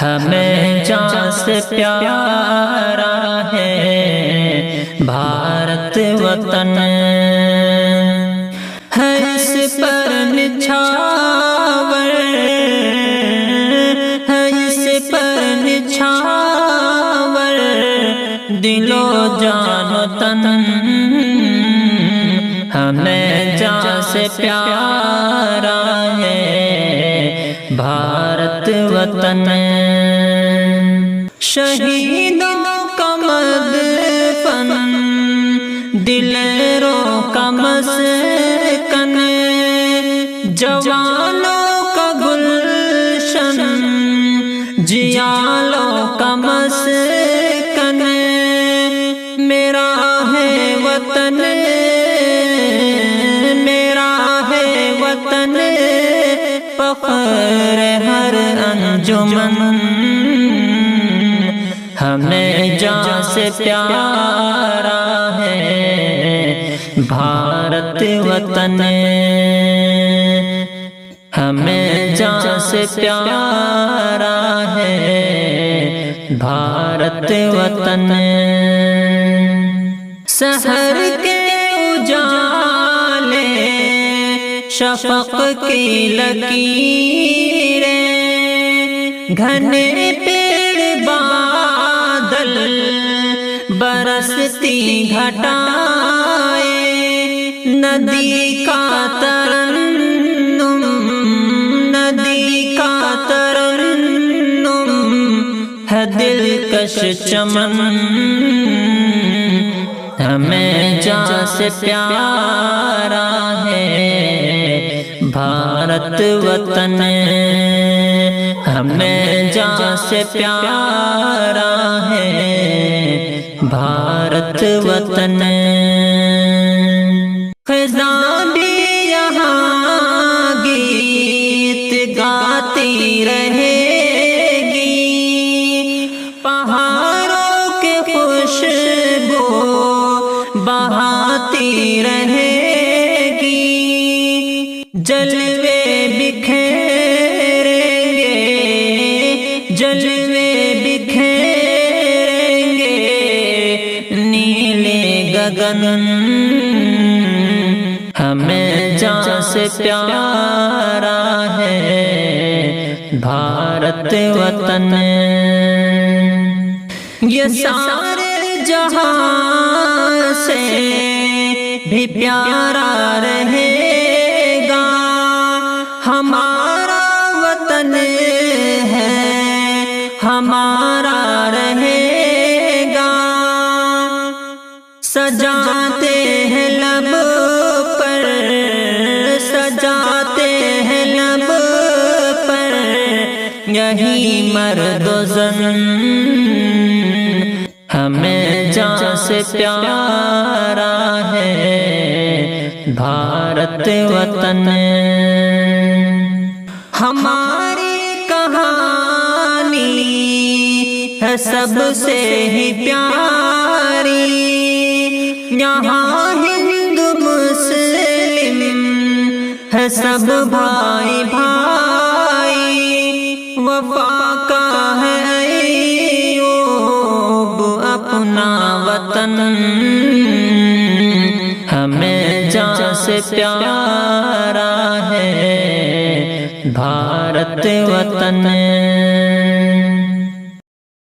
ہمیں جان سے پیارا ہے بھارت وطن، ہے اس پر نچھاور، ہے اس پر نچھاور دل و جان و تن، ہمیں جان سے پیارا ہے بھارت وطن۔ شہیدوں کا مدفن، دلیروں کا مسکن، جوانوں کا گلشن، جیالوں کا مسکن، میرا ہے وطن، میرا ہے وطن، فخر ہر انجمن، ہمیں جان سے پیارا ہے بھارت وطن، ہمیں جان سے پیارا ہے بھارت وطن۔ سحر کے اجالے، شفق کی لکیریں، گھنے پیڑ بادل، برستی گھٹائیں، ندی کا ترنم، ندی کا ترنم ہے دلکش چمن، ہمیں جان سے پیارا ہے بھارت وطن، ہمیں جان سے پیارا ہے بھارت وطن۔ خزاں بھی یہاں گیت گاتی رہے گی، پہاڑوں کے خوشبو بہاتی رہے گی، جلوے بکھیریں گے، جلوے بکھیریں گے نیلے گگن، ہمیں جان سے پیارا ہے بھارت وطن، یہ سارے جہاں سے بھی پیارا رہے گا، ہمارا وطن ہے ہمارا رہے گا، سجاتے ہیں لب پر، سجاتے ہیں لب پر یہی مرد و زن، ہمیں جان سے پیارا ہے بھارت وطن، ہماری کہانی ہے سب سے ہی پیاری، یہاں ہندو مسلم ہے سب بھائی بھائی، وفا کا ہے ایوب اپنا وطن، ہمیں جان سے پیارا ہے بھارت وطن۔